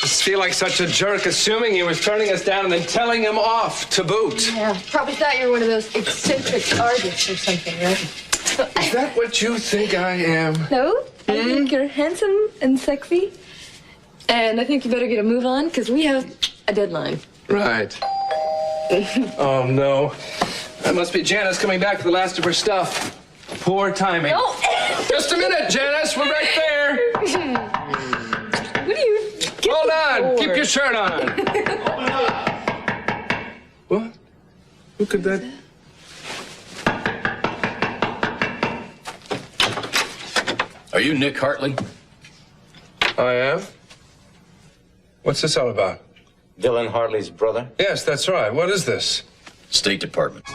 just feel like such a jerk assuming he was turning us down and then telling him off to boot. Yeah, probably thought you were one of those eccentric artists or something, right? Is that what you think I am? No, I think you're handsome and sexy. And I think you better get a move on, because we have a deadline. Right. Oh, no. That must be Janice coming back for the last of her stuff. Poor timing. No. Just a minute, Janice. We're right there. What are you... Hold on. Keep your shirt on. What? Who could that... Are you Nick Hartley? I am. What's this all about? Dylan Hartley's brother? Yes, that's right. What is this? State Department.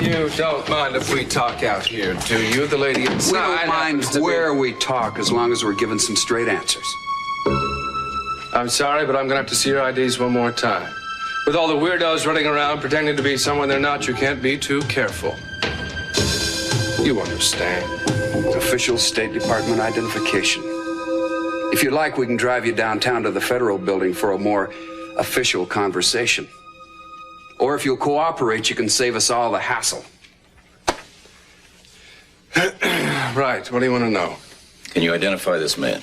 You don't mind if we talk out here, do you? The lady inside. We don't mind where we talk as long as we're given some straight answers. I'm sorry, but I'm going to have to see your IDs one more time. With all the weirdos running around pretending to be someone they're not, you can't be too careful. You understand. Official State Department identification. If you'd like, we can drive you downtown to the Federal Building for a more official conversation. Or if you'll cooperate, you can save us all the hassle. Right. What do you want to know? Can you identify this man?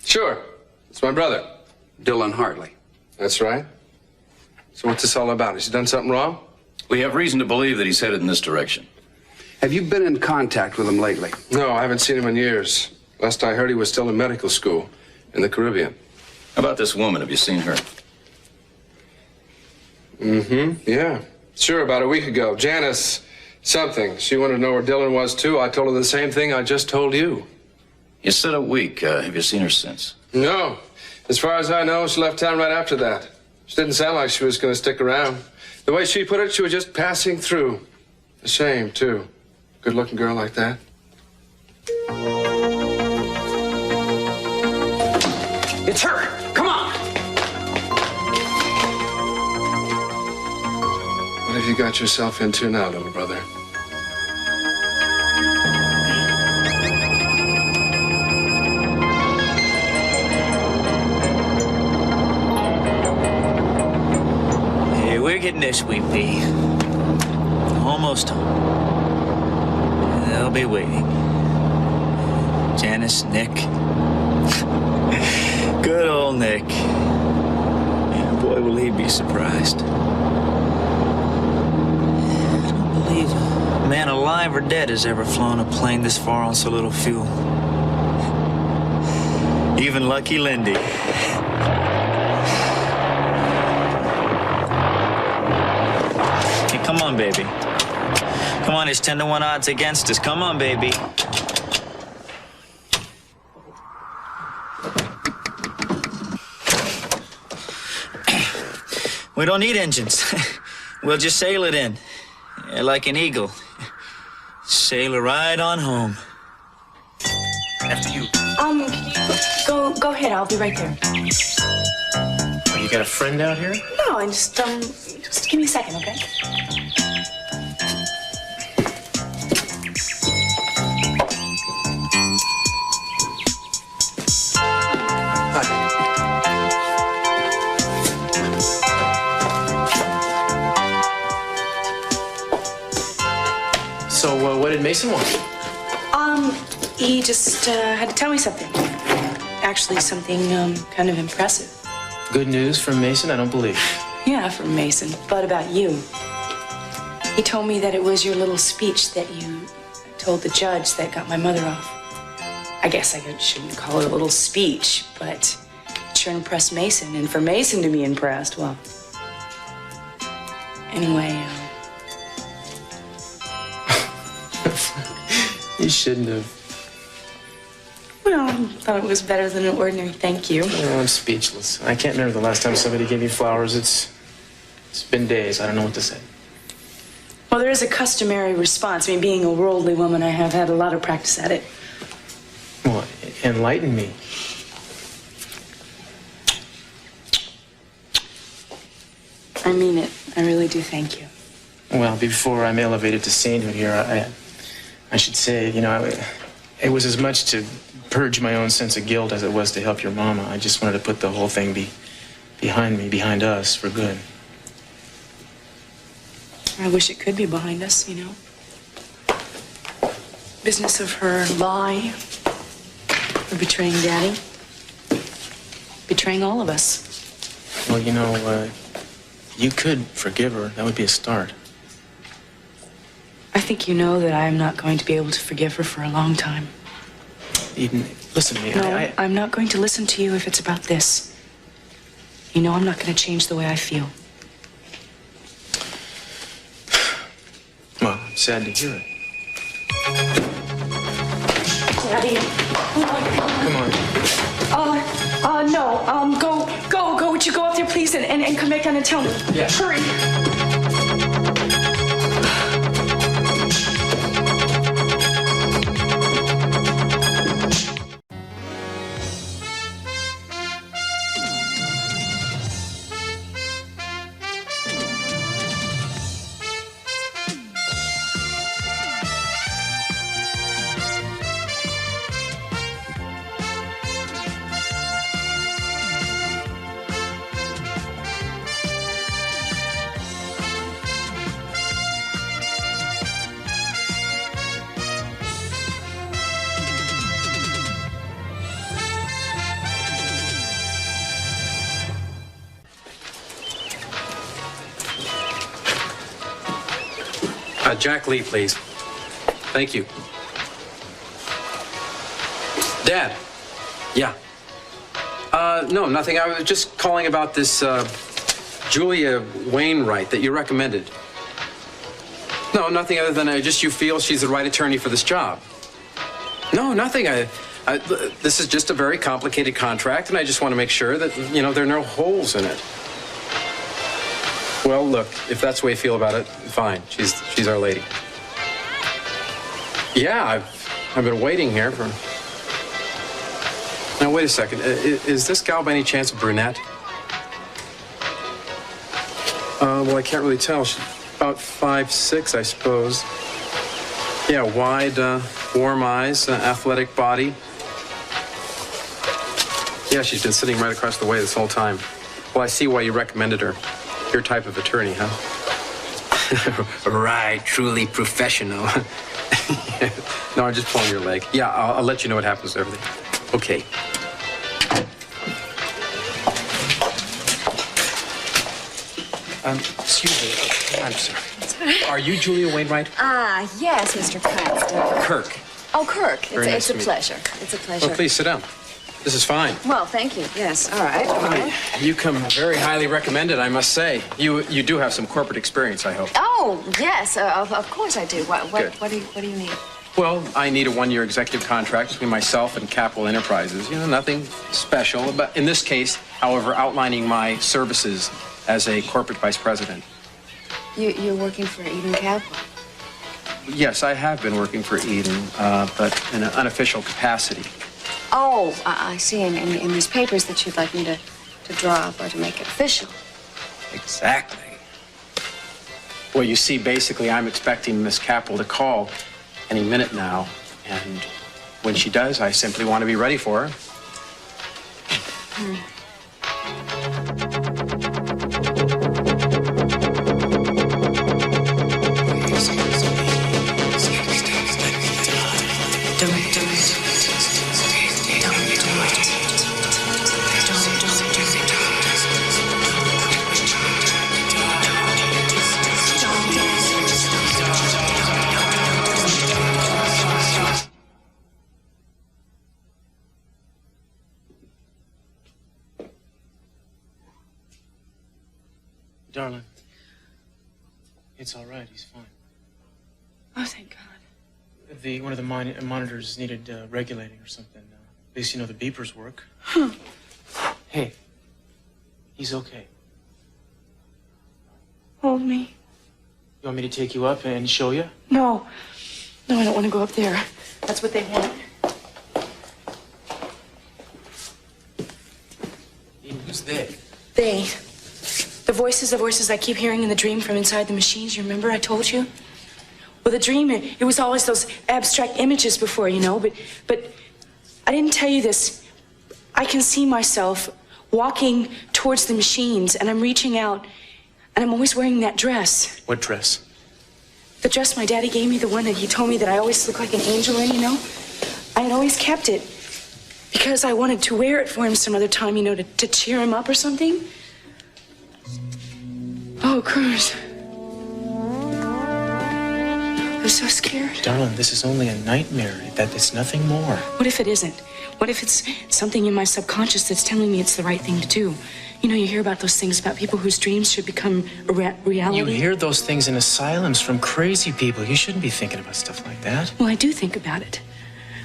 Sure. It's my brother. Dylan Hartley. That's right. So what's this all about? Has he done something wrong? We have reason to believe that he's headed in this direction. Have you been in contact with him lately? No, I haven't seen him in years. Last I heard, he was still in medical school in the Caribbean. How about this woman? Have you seen her? Yeah. Sure, about a week ago. Janice something. She wanted to know where Dylan was, too. I told her the same thing I just told you. You said a week. Have you seen her since? No. As far as I know, she left town right after that. She didn't sound like she was going to stick around. The way she put it, she was just passing through. A shame, too. Good-looking girl like that. It's her. Come on. What have you got yourself into now, little brother? Hey, we're getting there, sweet pea. Almost home. They'll be waiting. Janice, Nick. Good old Nick. Yeah, boy, will he be surprised. I don't believe a man alive or dead has ever flown a plane this far on so little fuel. Even Lucky Lindy. Hey, come on, baby. Come on, it's 10-to-1 odds against us. Come on, baby. We don't need engines. We'll just sail it in. Like an eagle. Sail it right on home. After you. Go ahead. I'll be right there. Oh, you got a friend out here? No, I just give me a second, okay? So, what did Mason want? He just had to tell me something. Actually, something kind of impressive. Good news from Mason? I don't believe. Yeah, from Mason, but about you. He told me that it was your little speech that you told the judge that got my mother off. I guess I shouldn't call it a little speech, but it sure impressed Mason. And for Mason to be impressed, well, anyway, You shouldn't have. well, I thought it was better than an ordinary thank you. Oh, I'm speechless. I can't remember the last time somebody gave me flowers. It's been days. I don't know what to say. Well, there is a customary response. I mean, being a worldly woman, I have had a lot of practice at it. Well, enlighten me. I mean it. I really do thank you. Well, before I'm elevated to sainthood here, I should say, it was as much to purge my own sense of guilt as it was to help your mama. I just wanted to put the whole thing behind me, behind us, for good. I wish it could be behind us, you know. Business of her lie, her betraying Daddy, betraying all of us. Well, you could forgive her. That would be a start. I think you know that I am not going to be able to forgive her for a long time. Eden, listen to me. No, I'm not going to listen to you if it's about this. You know I'm not going to change the way I feel. Well, I'm sad to hear it. Daddy. Come on. No. Go. Would you go up there, please, and come back down and tell me? Yeah. Hurry. Jack Lee, please. Thank you. Dad. Yeah. No, nothing. I was just calling about this Julia Wainwright that you recommended. No, nothing other than just you feel she's the right attorney for this job. No, nothing. This is just a very complicated contract, and I just want to make sure that, there are no holes in it. Well, look, if that's the way you feel about it, fine. She's our lady. Yeah, I've been waiting here for... Now, wait a second. Is this gal by any chance a brunette? Well, I can't really tell. She's about 5'6", I suppose. Yeah, wide, warm eyes, athletic body. Yeah, she's been sitting right across the way this whole time. Well, I see why you recommended her. Your type of attorney, huh? Right, truly professional. No, I'm just pulling your leg. Yeah, I'll let you know what happens to everything. Okay. Excuse me. I'm sorry. Are you Julia Wainwright? Yes, Mr. Cranston. Kirk. Oh, Kirk. Very nice It's a to meet you. pleasure. It's a pleasure. Oh, please sit down. This is fine. Well, thank you. Yes. All right. All right. You come very highly recommended, I must say. You do have some corporate experience, I hope. Oh, yes. Of course I do. Good. What do you need? Well, I need a one-year executive contract between myself and Capital Enterprises. Nothing special. But in this case, however, outlining my services as a corporate vice president. You're working for Eden Capital. Yes, I have been working for Eden, but in an unofficial capacity. Oh, I see. In these papers that you'd like me to draw up or to make it official. Exactly. Well, you see, basically, I'm expecting Miss Capital to call any minute now, and when she does, I simply want to be ready for her. Darling, it's all right. He's fine. Oh, thank God. One of the monitors needed regulating or something. At least you know the beepers work. Huh. Hey, he's okay. Hold me. You want me to take you up and show you? No. No, I don't want to go up there. That's what they want. Who's they? They. The voices I keep hearing in the dream from inside the machines. You remember I told you? Well, the dream, it was always those abstract images before, you know, but I didn't tell you this. I can see myself walking towards the machines, and I'm reaching out, and I'm always wearing that dress. What dress? The dress my daddy gave me, the one that he told me that I always look like an angel in, you know? I had always kept it because I wanted to wear it for him some other time, you know, to cheer him up or something. Oh, Cruz. I'm so scared. Darling, this is only a nightmare. It's nothing more. What if it isn't? What if it's something in my subconscious that's telling me it's the right thing to do? You know, you hear about those things about people whose dreams should become a reality. You hear those things in asylums from crazy people. You shouldn't be thinking about stuff like that. Well, I do think about it.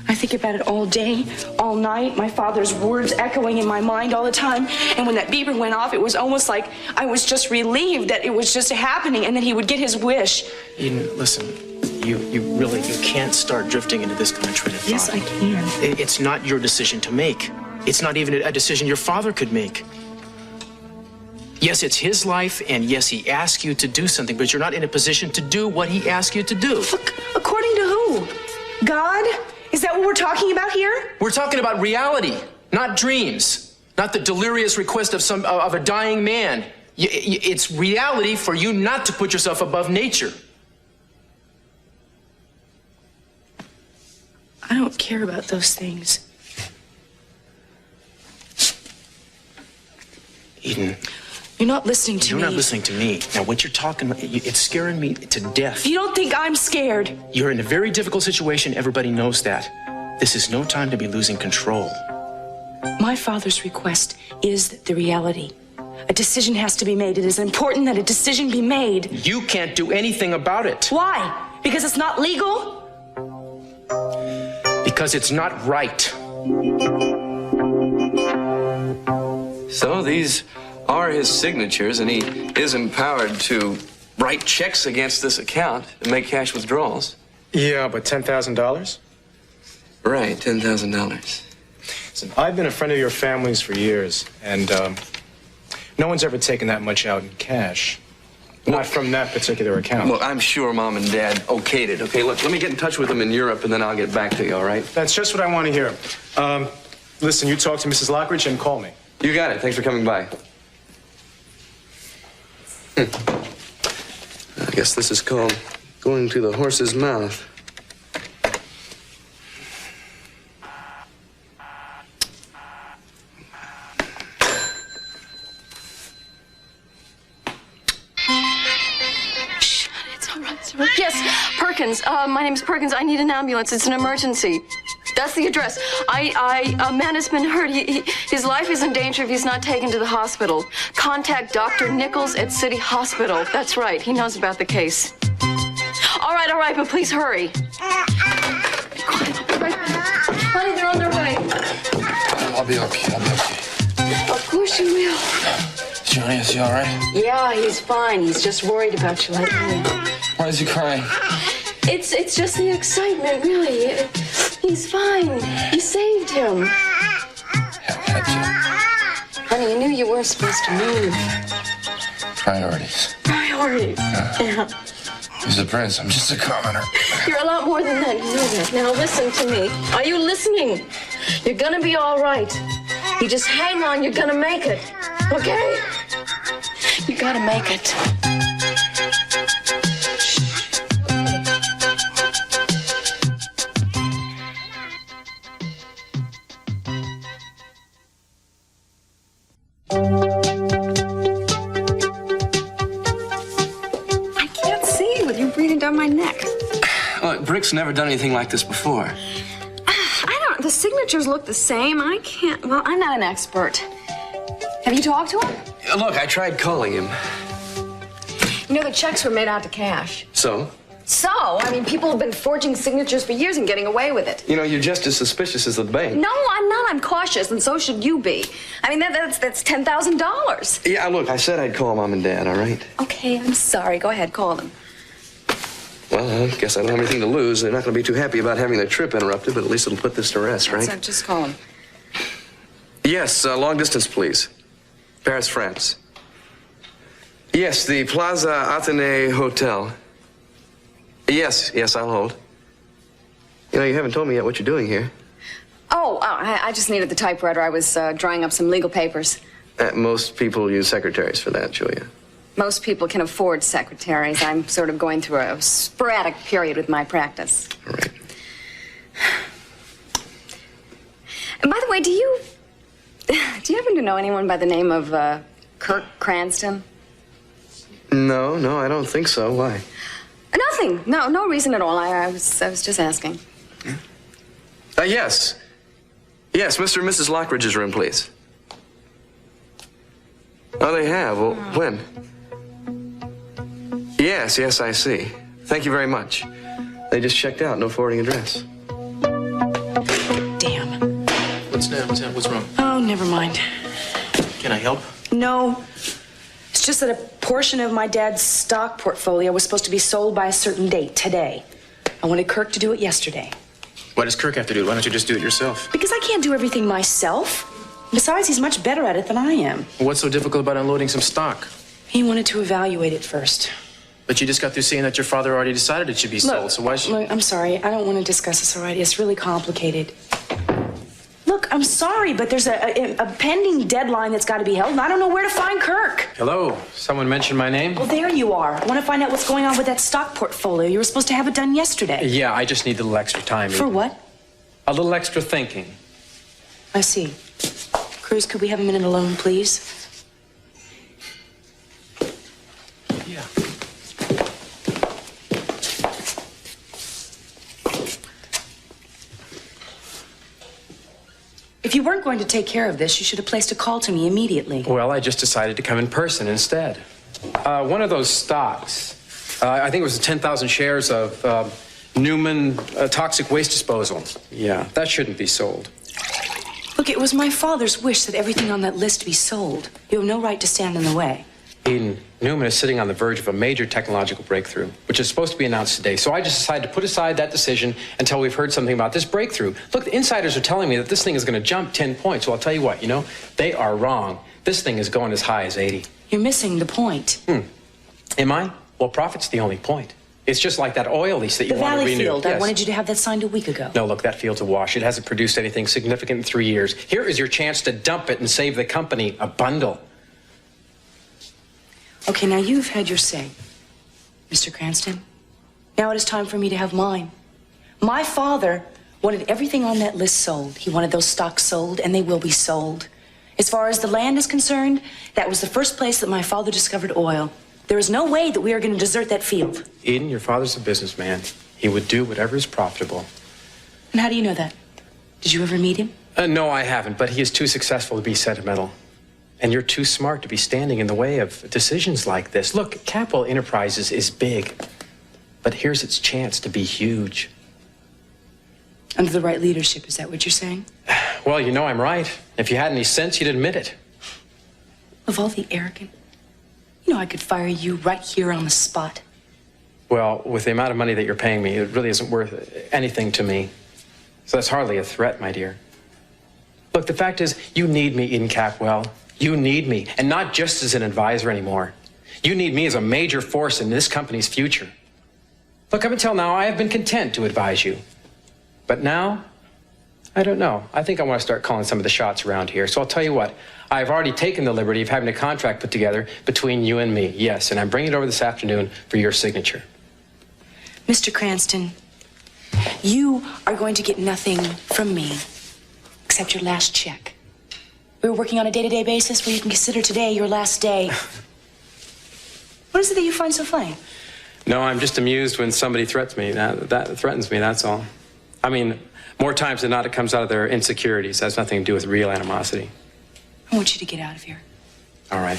I think about it all day, all night, my father's words echoing in my mind all the time. And when that beeper went off, it was almost like I was just relieved that it was just happening and that he would get his wish. Eden, listen, you can't start drifting into this kind of train of thought. Yes, I can. It's not your decision to make. It's not even a decision your father could make. Yes, it's his life, and yes, he asked you to do something, but you're not in a position to do what he asked you to do. According to who? God? Is that what we're talking about here? We're talking about reality, not dreams, not the delirious request of a dying man. It's reality for you not to put yourself above nature. I don't care about those things. Eden. You're not listening to me. You're not listening to me. Now, what you're talking about, it's scaring me to death. You don't think I'm scared? You're in a very difficult situation. Everybody knows that. This is no time to be losing control. My father's request is the reality. A decision has to be made. It is important that a decision be made. You can't do anything about it. Why? Because it's not legal? Because it's not right. So these are his signatures, and he is empowered to write checks against this account and make cash withdrawals. Yeah, but $10,000? Right, $10,000. Listen, I've been a friend of your family's for years, and no one's ever taken that much out in cash. Not from that particular account. Well, I'm sure Mom and Dad okayed it. Okay, look, let me get in touch with them in Europe, and then I'll get back to you, all right? That's just what I want to hear. Listen, you talk to Mrs. Lockridge and call me. You got it. Thanks for coming by. I guess this is called going to the horse's mouth. Yes, Perkins. My name's Perkins. I need an ambulance. It's an emergency. That's the address. A man has been hurt. His life is in danger if he's not taken to the hospital. Contact Dr. Nichols at City Hospital. That's right. He knows about the case. All right, but please hurry. Be quiet. Honey, they're on their way. I'll be okay. Of course you will. Johnny, is he all right? Yeah, he's fine. He's just worried about you like me. Why is he crying? It's just the excitement, really. He's fine. You saved him. Honey, you knew you weren't supposed to move. Priorities. Priorities. Yeah. He's a prince. I'm just a commoner. You're a lot more than that. You know that. Now listen to me. Are you listening? You're gonna be all right. You just hang on. You're gonna make it. Okay? You gotta make it. I can't see with you breathing down my neck. Look, Brick's never done anything like this before. The signatures look the same. I can't. Well, I'm not an expert. Have you talked to him? Look, I tried calling him. You know, the checks were made out to cash. So? So, I mean, people have been forging signatures for years and getting away with it. You know, you're just as suspicious as the bank. No, I'm not. I'm cautious, and so should you be. I mean, that's $10,000. Yeah, look, I said I'd call Mom and Dad, all right? Okay, I'm sorry. Go ahead, call them. Well, I guess I don't have anything to lose. They're not going to be too happy about having their trip interrupted, but at least it'll put this to rest, right? So just call them. Yes, long distance, please. Paris, France. Yes, the Plaza Athénée Hotel. Yes, I'll hold. You know, you haven't told me yet what you're doing here. Oh, I just needed the typewriter. I was drawing up some legal papers. Most people use secretaries for that, Julia. Most people can afford secretaries. I'm sort of going through a sporadic period with my practice. All right. And by the way, do you happen to know anyone by the name of Kirk Cranston? No, I don't think so. Why? Nothing. No reason at all. I was just asking. Yes. Yes, Mr. and Mrs. Lockridge's room, please. Oh, they have? Well, when? Yes, I see. Thank you very much. They just checked out. No forwarding address. Damn. What's wrong? Oh, never mind. Can I help? No. It's just that a portion of my dad's stock portfolio was supposed to be sold by a certain date, today. I wanted Kirk to do it yesterday. Why does Kirk have to do it? Why don't you just do it yourself? Because I can't do everything myself. Besides, he's much better at it than I am. Well, what's so difficult about unloading some stock? He wanted to evaluate it first. But you just got through saying that your father already decided it should be sold, so why should... Look, I'm sorry. I don't want to discuss this already. It's really complicated. Look, I'm sorry, but there's a pending deadline that's got to be held, and I don't know where to find Kirk. Hello. Someone mentioned my name? Well, there you are. I want to find out what's going on with that stock portfolio. You were supposed to have it done yesterday. Yeah, I just need a little extra time. For what? A little extra thinking. I see. Cruz, could we have a minute alone, please? Yeah. If you weren't going to take care of this, you should have placed a call to me immediately. Well, I just decided to come in person instead. One of those stocks, I think it was 10,000 shares of Newman Toxic Waste Disposal. Yeah, that shouldn't be sold. Look, it was my father's wish that everything on that list be sold. You have no right to stand in the way. Eden, Newman is sitting on the verge of a major technological breakthrough, which is supposed to be announced today. So I just decided to put aside that decision until we've heard something about this breakthrough. Look, the insiders are telling me that this thing is going to jump 10 points. Well, I'll tell you what, they are wrong. This thing is going as high as 80. You're missing the point. Am I? Well, profit's the only point. It's just like that oil lease that you want to renew. The Valley Field. Yes. I wanted you to have that signed a week ago. No, look, that field's a wash. It hasn't produced anything significant in 3 years. Here is your chance to dump it and save the company a bundle. Okay, now you've had your say, Mr. Cranston. Now it is time for me to have mine. My father wanted everything on that list sold. He wanted those stocks sold, and they will be sold. As far as the land is concerned, that was the first place that my father discovered oil. There is no way that we are going to desert that field. Eden, your father's a businessman. He would do whatever is profitable. And how do you know that? Did you ever meet him? No, I haven't, but he is too successful to be sentimental. And you're too smart to be standing in the way of decisions like this. Look, Capital Enterprises is big, but here's its chance to be huge. Under the right leadership, is that what you're saying? Well, I'm right. If you had any sense, you'd admit it. Of all the arrogant, I could fire you right here on the spot. Well, with the amount of money that you're paying me, it really isn't worth anything to me. So that's hardly a threat, my dear. Look, the fact is, you need me, Eden Capwell. You need me, and not just as an advisor anymore. You need me as a major force in this company's future. Look, up until now, I have been content to advise you. But now, I don't know. I think I want to start calling some of the shots around here. So I'll tell you what. I've already taken the liberty of having a contract put together between you and me. Yes, and I'm bringing it over this afternoon for your signature. Mr. Cranston, you are going to get nothing from me except your last check. We were working on a day-to-day basis where you can consider today your last day. What is it that you find so funny? No, I'm just amused when somebody threatens me. That threatens me, that's all. I mean, more times than not, it comes out of their insecurities. It has nothing to do with real animosity. I want you to get out of here. All right.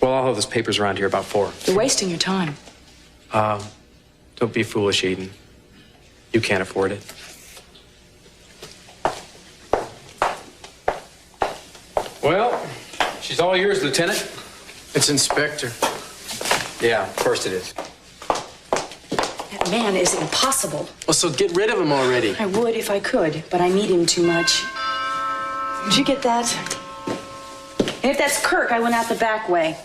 Well, I'll have those papers around here about 4. You're wasting your time. Don't be foolish, Eden. You can't afford it. Well, she's all yours, Lieutenant. It's Inspector. Yeah, of course it is. That man is impossible. Well, so get rid of him already. I would if I could, but I need him too much. Did you get that? And if that's Kirk, I went out the back way.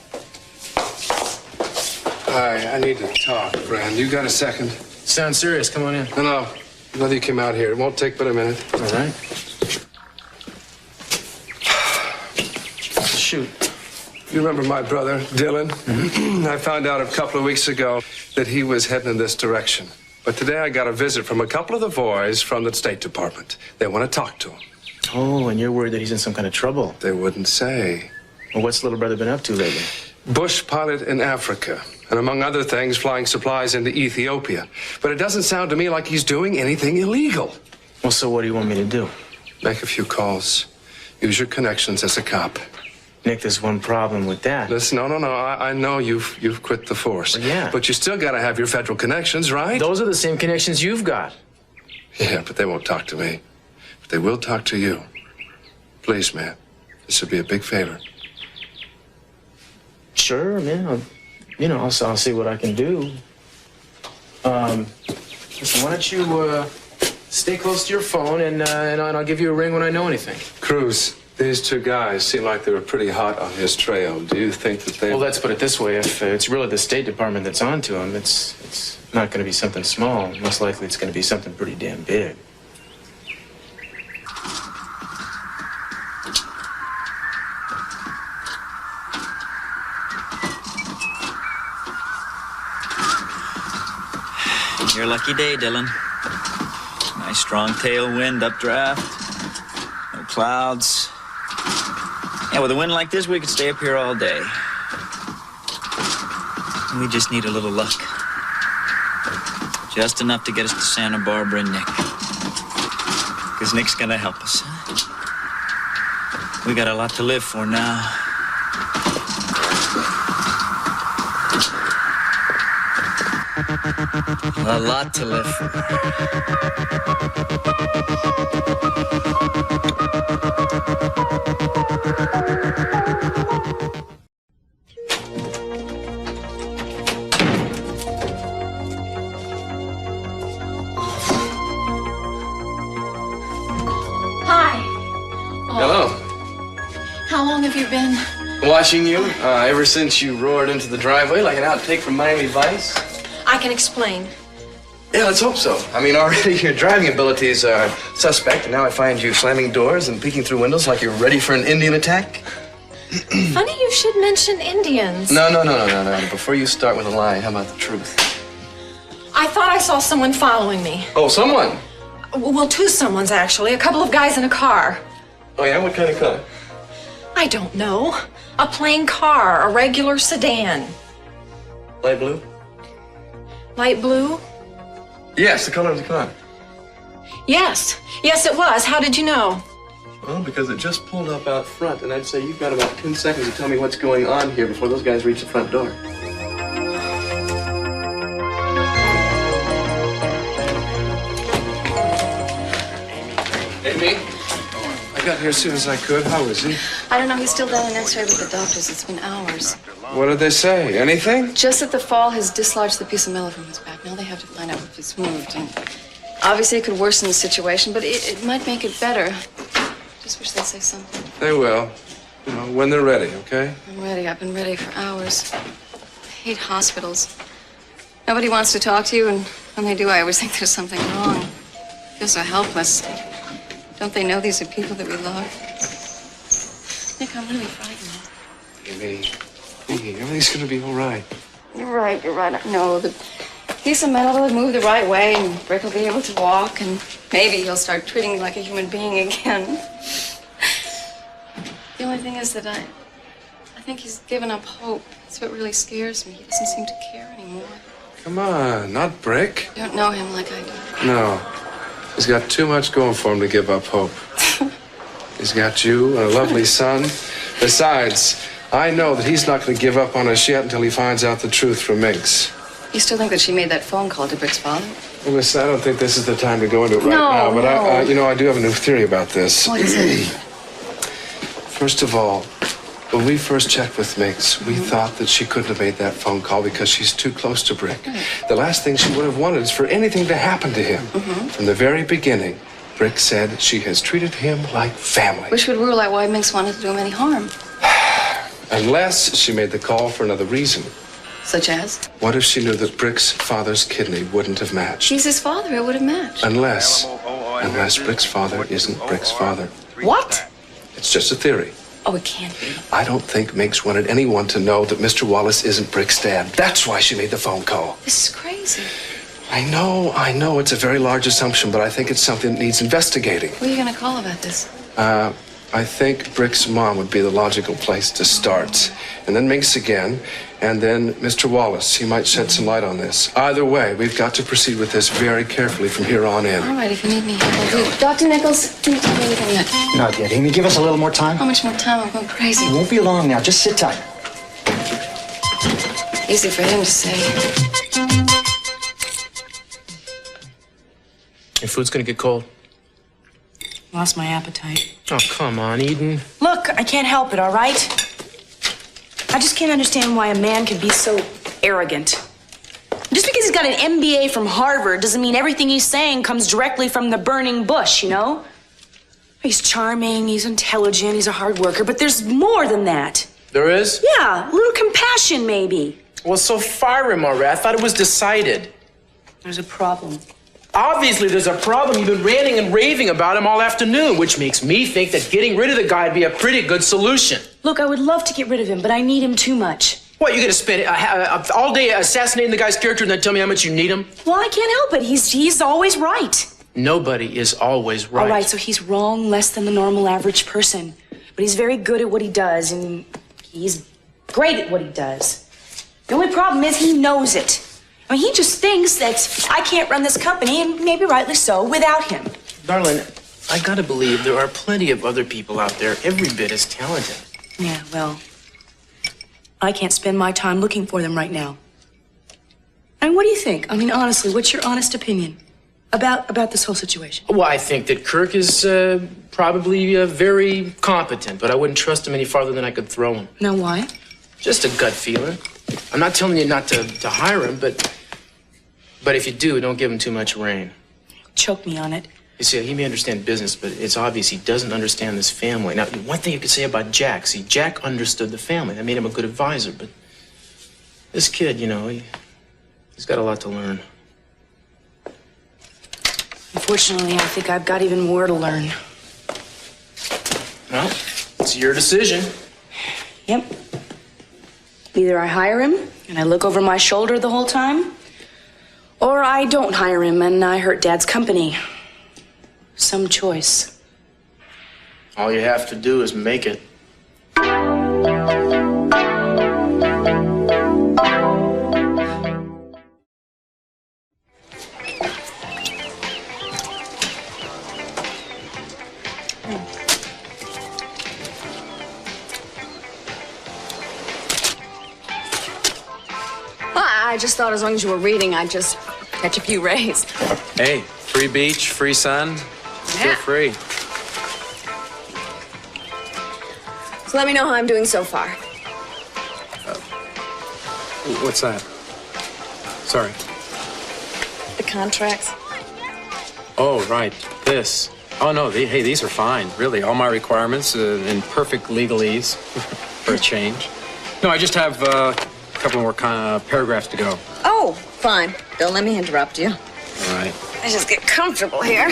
Hi, I need to talk, Fran. You got a second? Sound serious. Come on in. No. Whether you came out here. It won't take but a minute. All right. Shoot. You remember my brother, Dylan? I found out a couple of weeks ago that he was heading in this direction. But today I got a visit from a couple of the boys from the State Department. They want to talk to him. Oh, and you're worried that he's in some kind of trouble. They wouldn't say. Well, what's little brother been up to lately? Bush pilot in Africa, and among other things, flying supplies into Ethiopia. But it doesn't sound to me like he's doing anything illegal. Well, so what do you want me to do? Make a few calls. Use your connections as a cop. Nick, there's one problem with that. Listen, no. I know you've quit the force. Well, yeah. But you still got to have your federal connections, right? Those are the same connections you've got. Yeah, but they won't talk to me. But they will talk to you. Please, man. This would be a big favor. Sure, man. I'll see what I can do. Listen, why don't you stay close to your phone and I'll give you a ring when I know anything. Cruz, these two guys seem like they were pretty hot on his trail. Do you think that they... Well, let's put it this way. If it's really the State Department that's onto him, it's not going to be something small. Most likely it's going to be something pretty damn big. Your lucky day, Dylan. Nice strong tailwind, updraft. No clouds. Yeah, with a wind like this, we could stay up here all day. We just need a little luck. Just enough to get us to Santa Barbara and Nick. Because Nick's gonna help us. We got a lot to live for now. A lot to live for. Hi. Hello. How long have you been? Watching you ever since you roared into the driveway like an outtake from Miami Vice. I can explain. Yeah, let's hope so. I mean, already your driving abilities are suspect, and now I find you slamming doors and peeking through windows like you're ready for an Indian attack. Funny you should mention Indians. No. Before you start with a lie, how about the truth? I thought I saw someone following me. Oh, someone? Well, two someones, actually. A couple of guys in a car. Oh, yeah? What kind of car? I don't know. A plain car, a regular sedan. Light blue? Light blue? Yes, the color of the car. Yes, it was. How did you know? Well, because it just pulled up out front, and I'd say you've got about 10 seconds to tell me what's going on here before those guys reach the front door. Amy? I got here as soon as I could. How is he? I don't know. He's still down in X-ray with the doctors. It's been hours. What did they say? Anything? Just that the fall has dislodged the piece of metal from his back. Now they have to find out if it's moved. And obviously, it could worsen the situation, but it might make it better. Just wish they'd say something. They will. You know, when they're ready, okay? I'm ready. I've been ready for hours. I hate hospitals. Nobody wants to talk to you, and when they do, I always think there's something wrong. I feel so helpless. Don't they know these are people that we love? Nick, I'm really frightened. Amy, everything's gonna be all right. You're right. I know. The piece of metal will move the right way, and Rick will be able to walk, and maybe he'll start treating me like a human being again. The only thing is that I think he's given up hope. That's what really scares me. He doesn't seem to care anymore. Come on, not Brick. I don't know him like I do. No. He's got too much going for him to give up hope. He's got you and a lovely son. Besides, I know that he's not going to give up on us yet until he finds out the truth from Minx. You still think that she made that phone call to Brick's father? Well, listen, I don't think this is the time to go into it right now, but I do have a new theory about this. What is it? First of all, when we first checked with Minx, we thought that she couldn't have made that phone call because she's too close to Brick. The last thing she would have wanted is for anything to happen to him. From the very beginning, Brick said she has treated him like family. Which would rule out why Minx wanted to do him any harm. Unless she made the call for another reason. Such as? What if she knew that Brick's father's kidney wouldn't have matched? He's his father. It would have matched. Unless Brick's father isn't Brick's father. What? It's just a theory. Oh, it can't be. I don't think Minx wanted anyone to know that Mr. Wallace isn't Brick's dad. That's why she made the phone call. This is crazy. I know. It's a very large assumption, but I think it's something that needs investigating. What are you going to call about this? I think Brick's mom would be the logical place to start. And then Minx again, and then Mr. Wallace. He might shed some light on this. Either way, we've got to proceed with this very carefully from here on in. All right, if you need me, I will do. Dr. Nichols, can you tell me anything yet? Not yet. Amy, give us a little more time. How much more time? I'm going crazy. It won't be long now. Just sit tight. Easy for him to say. Your food's gonna get cold. Lost my appetite. Oh, come on, Eden. Look, I can't help it, all right? I just can't understand why a man can be so arrogant. Just because he's got an MBA from Harvard doesn't mean everything he's saying comes directly from the burning bush, you know? He's charming, he's intelligent, he's a hard worker, but there's more than that. There is? Yeah, a little compassion, maybe. Well, so fire him already. I thought it was decided. There's a problem. Obviously, there's a problem. You've been ranting and raving about him all afternoon, which makes me think that getting rid of the guy would be a pretty good solution. Look, I would love to get rid of him, but I need him too much. What, you're gonna spend all day assassinating the guy's character and then tell me how much you need him? Well, I can't help it. He's always right. Nobody is always right. All right, so he's wrong less than the normal average person. But he's very good at what he does, and he's great at what he does. The only problem is he knows it. I mean, he just thinks that I can't run this company, and maybe rightly so, without him. Darling, I gotta believe there are plenty of other people out there every bit as talented. Yeah, well, I can't spend my time looking for them right now. I mean, what do you think? I mean, honestly, what's your honest opinion about this whole situation? Well, I think that Kirk is probably very competent, but I wouldn't trust him any farther than I could throw him. Now, why? Just a gut feeling. I'm not telling you not to hire him, but if you do, don't give him too much rein. Choke me on it. You see, he may understand business, but it's obvious he doesn't understand this family. Now, one thing you could say about Jack, see, Jack understood the family. That made him a good advisor, but this kid, you know, he's got a lot to learn. Unfortunately, I think I've got even more to learn. Well, it's your decision. Yep. Either I hire him and I look over my shoulder the whole time, or I don't hire him and I hurt Dad's company. Some choice. All you have to do is make it. I just thought as long as you were reading, I'd just catch a few rays. Hey, free beach, free sun. Feel free. So let me know how I'm doing so far. What's that? Sorry. The contracts. Oh, right. This. Oh, no. Hey, these are fine. Really, all my requirements in perfect legalese for a change. No, I just have a couple more paragraphs to go. Oh, fine. Don't let me interrupt you. All right. I just get comfortable here.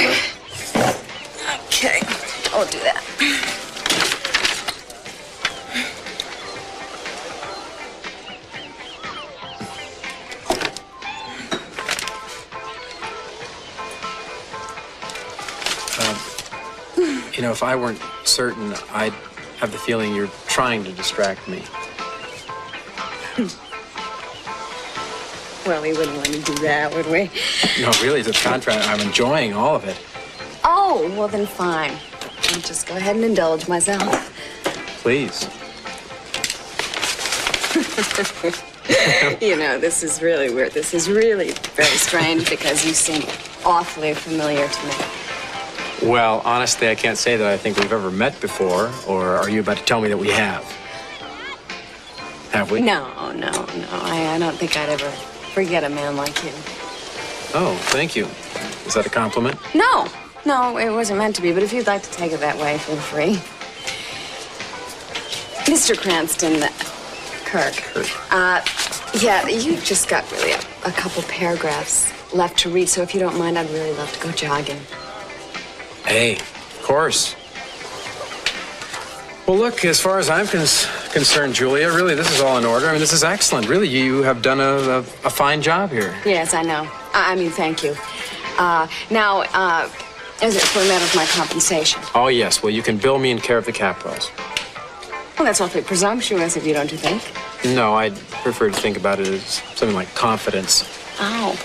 Okay, I'll do that. You know, if I weren't certain, I'd have the feeling you're trying to distract me. Well, we wouldn't let me do that, would we? No, really, it's a contract. I'm enjoying all of it. Oh, well then fine. I'll just go ahead and indulge myself. Please. You know, this is really weird. This is really very strange because you seem awfully familiar to me. Well, honestly, I can't say that I think we've ever met before, or are you about to tell me that we have? Have we? No. I don't think I'd ever forget a man like you. Oh, thank you. Is that a compliment? No, it wasn't meant to be, but if you'd like to take it that way, feel free. Mr. Cranston, Kirk. Yeah, you just got really a couple paragraphs left to read, so if you don't mind, I'd really love to go jogging. Hey, of course. Well, look, as far as I'm concerned, Julia, really, this is all in order. I mean, this is excellent. Really, you have done a fine job here. Yes, I know. I mean, thank you. Now, is it for a matter of my compensation? Oh, yes. Well, you can bill me in care of the Capwells. Well, that's awfully presumptuous, if you don't you think? No, I'd prefer to think about it as something like confidence. Oh.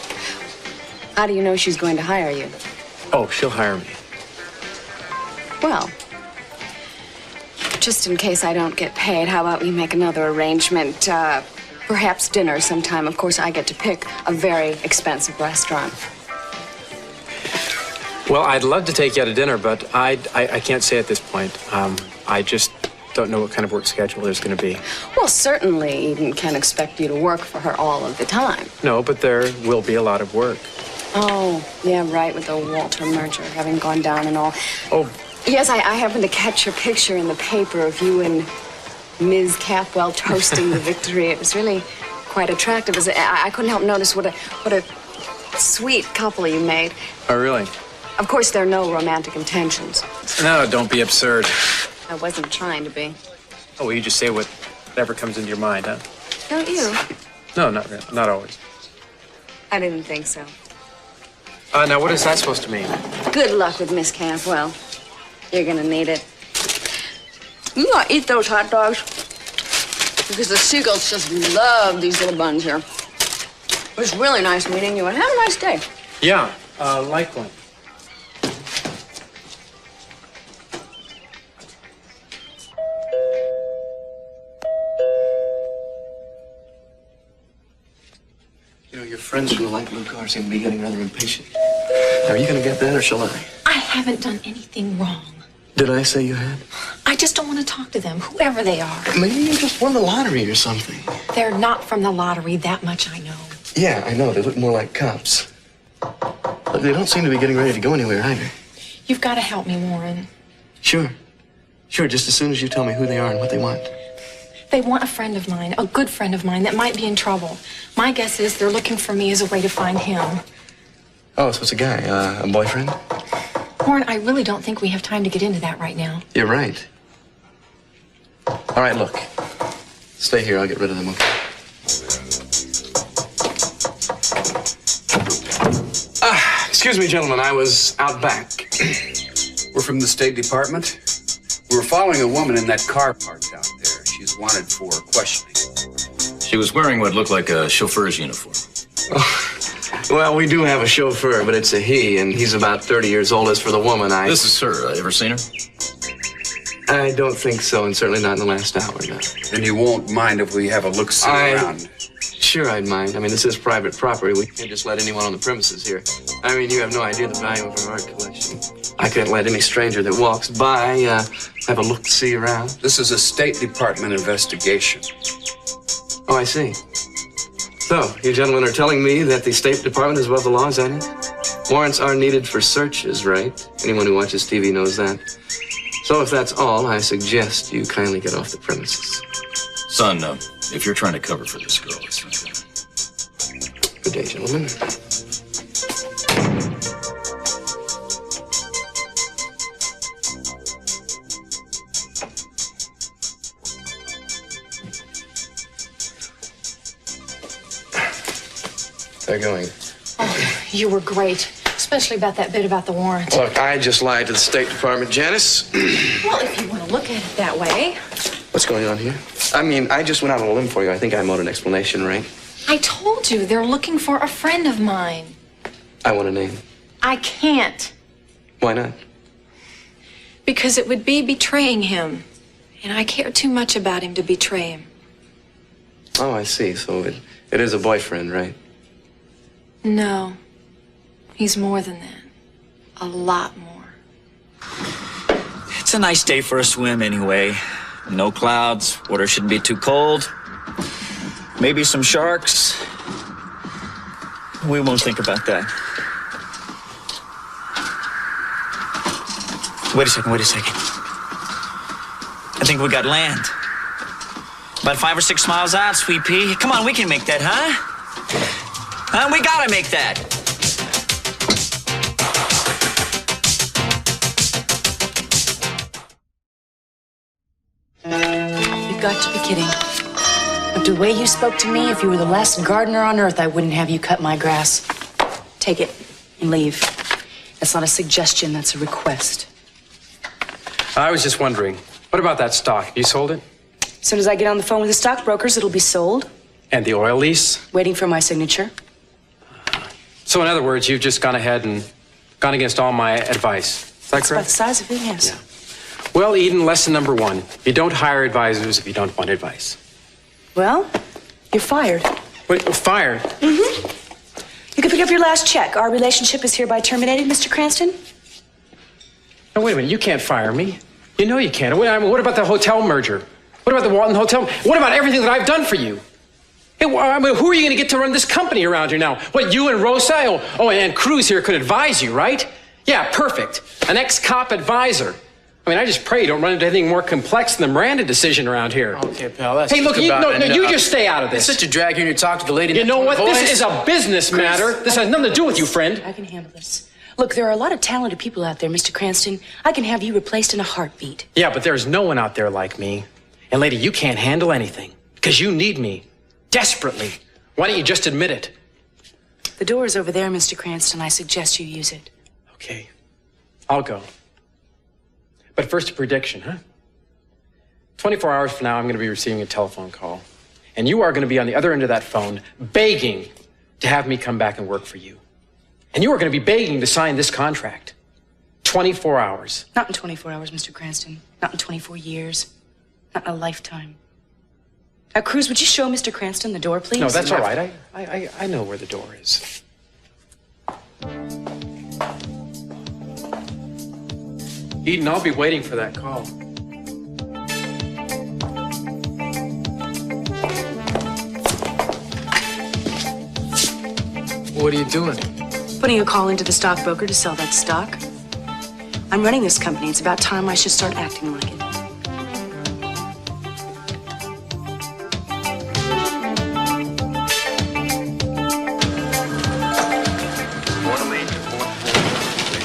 How do you know she's going to hire you? Oh, she'll hire me. Well, just in case I don't get paid, how about we make another arrangement? Perhaps dinner sometime. Of course, I get to pick a very expensive restaurant. Well, I'd love to take you out to dinner, but I can't say at this point. I just don't know what kind of work schedule there's going to be. Well, certainly Eden can't expect you to work for her all of the time. No, but there will be a lot of work. Oh, yeah, right, with the Walter merger having gone down and all. Oh. Yes, I happened to catch your picture in the paper of you and Ms. Capwell toasting the victory. It was really quite attractive. I couldn't help notice what a sweet couple you made. Oh, really? Of course, there are no romantic intentions. No, don't be absurd. I wasn't trying to be. Oh, well, you just say whatever comes into your mind, huh? Don't you? No, not really. Not always. I didn't think so. Now, what is that supposed to mean? Good luck with Miss Capwell. You're gonna need it. You want to eat those hot dogs? Because the seagulls just love these little buns here. It was really nice meeting you, and have a nice day. Yeah, likely. You know, your friends from the light blue car seem to be getting rather impatient. Are you going to get that, or shall I? I haven't done anything wrong. Did I say you had? I just don't want to talk to them, whoever they are. Maybe you just won the lottery or something. They're not from the lottery, that much I know. Yeah, I know. They look more like cops. But they don't seem to be getting ready to go anywhere either. You've got to help me, Warren. Sure. Sure, just as soon as you tell me who they are and what they want. They want a friend of mine, a good friend of mine that might be in trouble. My guess is they're looking for me as a way to find him. Oh, so it's a guy, a boyfriend? Warren, I really don't think we have time to get into that right now. You're right. All right, look. Stay here. I'll get rid of them, okay? Excuse me, gentlemen. I was out back. We're from the State Department. We were following a woman in that car parked out there. She's wanted for questioning. She was wearing what looked like a chauffeur's uniform. Well, we do have a chauffeur, but it's a he, and he's about 30 years old. As for the woman, This is her. Ever seen her? I don't think so, and certainly not in the last hour, no. And you won't mind if we have a look-see around? Sure, I'd mind. I mean, this is private property. We can't just let anyone on the premises here. I mean, you have no idea the value of our art collection. I can't let any stranger that walks by have a look-see around. This is a State Department investigation. Oh, I see. So, you gentlemen are telling me that the State Department is above the law, is that it? Warrants are needed for searches, right? Anyone who watches TV knows that. So if that's all, I suggest you kindly get off the premises. Son, if you're trying to cover for this girl, it's not gonna. Good day, gentlemen. They're going. Oh, you were great, especially about that bit about the warrant. Look, I just lied to the State Department, Janice. Well, if you want to look at it that way. What's going on here? I mean, I just went out on a limb for you. I think I owed an explanation, right? I told you they're looking for a friend of mine. I want a name. I can't. Why not? Because it would be betraying him. And I care too much about him to betray him. Oh, I see. So it is a boyfriend, right? No. He's more than that. A lot more. It's a nice day for a swim anyway. No clouds, water shouldn't be too cold. Maybe some sharks. We won't think about that. Wait a second. I think we got land. About 5 or 6 miles out, Sweet Pea. Come on, we can make that, huh? Huh? We gotta make that. You've got to be kidding. After the way you spoke to me, if you were the last gardener on earth, I wouldn't have you cut my grass. Take it and leave. That's not a suggestion, that's a request. I was just wondering, what about that stock? Have you sold it? As soon as I get on the phone with the stockbrokers, it'll be sold. And the oil lease? Waiting for my signature. So in other words, you've just gone ahead and gone against all my advice. Is that That's about correct? the size of it, yes. Yeah. Well, Eden, lesson number 1. You don't hire advisors if you don't want advice. Well, you're fired. Wait, fired? Mm-hmm. You can pick up your last check. Our relationship is hereby terminated, Mr. Cranston. No, wait a minute. You can't fire me. You know you can't. What about the hotel merger? What about the Walton Hotel? What about everything that I've done for you? Hey, who are you going to get to run this company around here now? What, you and Rosa? And Cruz here could advise you, right? Yeah, perfect. An ex-cop advisor. I mean, I just pray you don't run into anything more complex than the Miranda decision around here. Okay, pal, that's Hey, look, just you just stay out of this. It's such a drag here when you talk to the lady. You know what? This is a business matter. This has nothing to do with you, friend. I can handle this. Look, there are a lot of talented people out there, Mr. Cranston. I can have you replaced in a heartbeat. Yeah, but there's no one out there like me. And lady, you can't handle anything because you need me desperately. Why don't you just admit it? The door is over there, Mr. Cranston. I suggest you use it. Okay, I'll go. But first, a prediction, huh? 24 hours from now, I'm going to be receiving a telephone call. And you are going to be on the other end of that phone begging to have me come back and work for you. And you are going to be begging to sign this contract. 24 hours. Not in 24 hours, Mr. Cranston. Not in 24 years. Not in a lifetime. Now, Cruz, would you show Mr. Cranston the door, please? No, that's all right. I know where the door is. Eden, I'll be waiting for that call. What are you doing? Putting a call into the stockbroker to sell that stock. I'm running this company. It's about time I should start acting like it.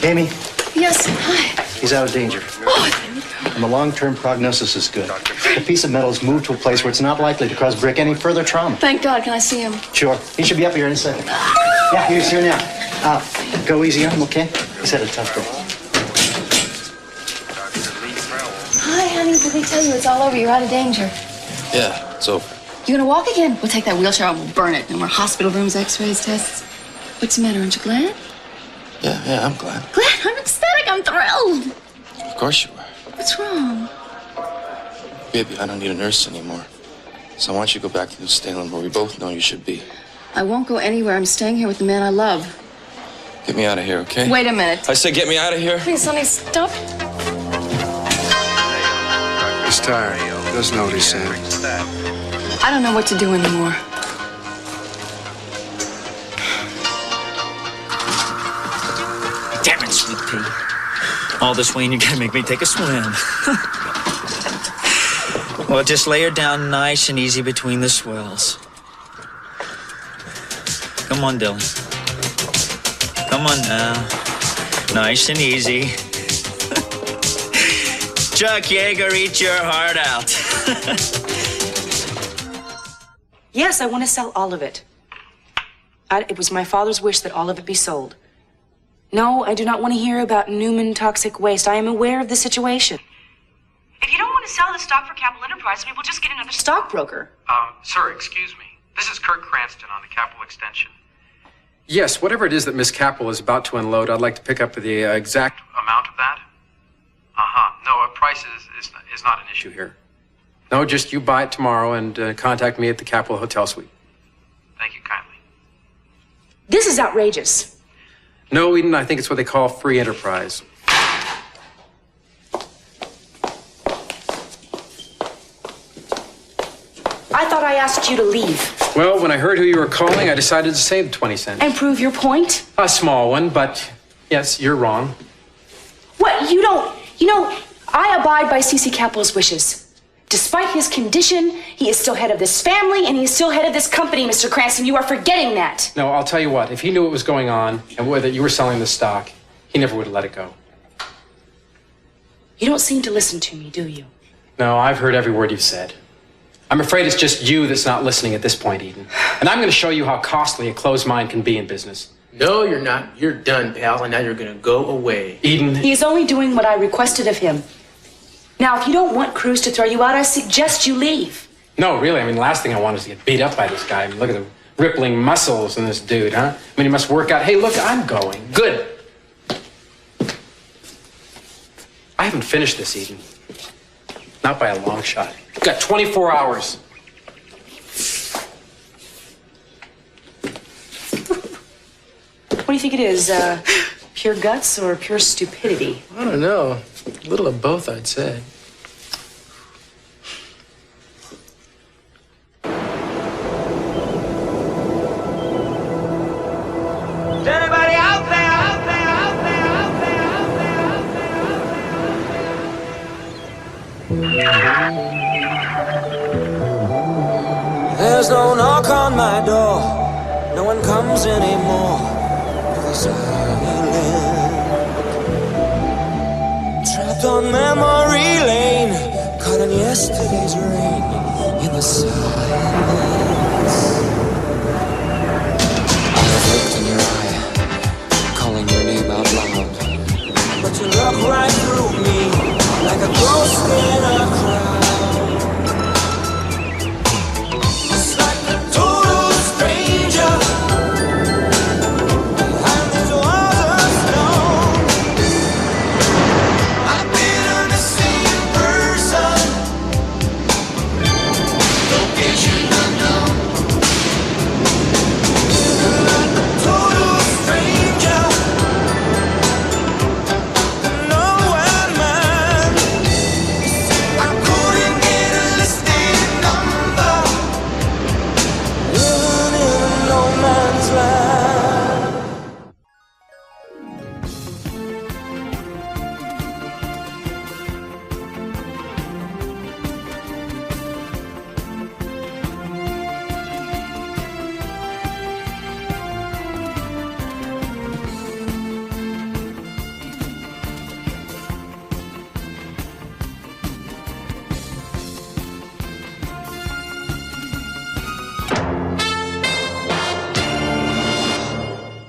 Amy, Yes, hi. he's out of danger. Oh, thank you. And the long-term prognosis is good. The piece of metal is moved to a place where it's not likely to cause Brick any further trauma. Thank God. Can I see him? Sure. He should be up here in a second. Yeah, he's here now. Go easy on him, okay? He's had a tough day. Hi, honey. Did they tell you it's all over? You're out of danger. Yeah, it's over. You gonna walk again? We'll take that wheelchair out and we'll burn it. No more hospital rooms, x-rays, tests. What's the matter? Aren't you glad? Yeah, I'm glad. Glad? I'm ecstatic. I'm thrilled. Of course you are. What's wrong? Baby, I don't need a nurse anymore. So I want you to go back to New Salem where we both know you should be. I won't go anywhere. I'm staying here with the man I love. Get me out of here, okay? Wait a minute. I said get me out of here. Please, honey, stop. He's tired. Doesn't know what he's saying. I don't know what to do anymore. Damn it, Sweet Pea. All this way and you gotta make me take a swim. Well, just lay her down nice and easy between the swells. Come on, Dylan. Come on now. Nice and easy. Chuck Yeager, eat your heart out. Yes, I want to sell all of it. It was my father's wish that all of it be sold. No, I do not want to hear about Newman toxic waste. I am aware of the situation. If you don't want to sell the stock for Capital Enterprise, we will just get another stockbroker. Sir, excuse me. This is Kirk Cranston on the Capitol Extension. Yes, whatever it is that Miss Capel is about to unload, I'd like to pick up the exact amount of that. No, a price is not an issue here. No, just you buy it tomorrow and contact me at the Capitol Hotel Suite. Thank you kindly. This is outrageous. No, Eden, I think it's what they call free enterprise. I thought I asked you to leave. Well, when I heard who you were calling, I decided to save the 20 cents. And prove your point? A small one, but yes, you're wrong. What? You don't... You know, I abide by C.C. Capital's wishes. Despite his condition, he is still head of this family, and he is still head of this company, Mr. Cranston. You are forgetting that. No, I'll tell you what. If he knew what was going on and whether you were selling the stock, he never would have let it go. You don't seem to listen to me, do you? No, I've heard every word you've said. I'm afraid it's just you that's not listening at this point, Eden. And I'm going to show you how costly a closed mind can be in business. No, you're not. You're done, pal, and now you're gonna go away. Eden. He is only doing what I requested of him. Now, if you don't want Cruz to throw you out, I suggest you leave. No, really. I mean, the last thing I want is to get beat up by this guy. I mean, look at the rippling muscles in this dude, huh? I mean, he must work out. Hey, look, I'm going. Good. I haven't finished this, Eden. Not by a long shot. I've got 24 hours. What do you think it is? Pure guts or pure stupidity? I don't know. A little of both, I'd say. Is anybody out there? Out there, out there, out there, out there, out there. There's no knock on my door. No one comes anymore. This island. Trapped on memory lane, caught in yesterday's rain, in the silence. I've looked in your eye, calling your name out loud, but you look right through me, like a ghost in a crowd.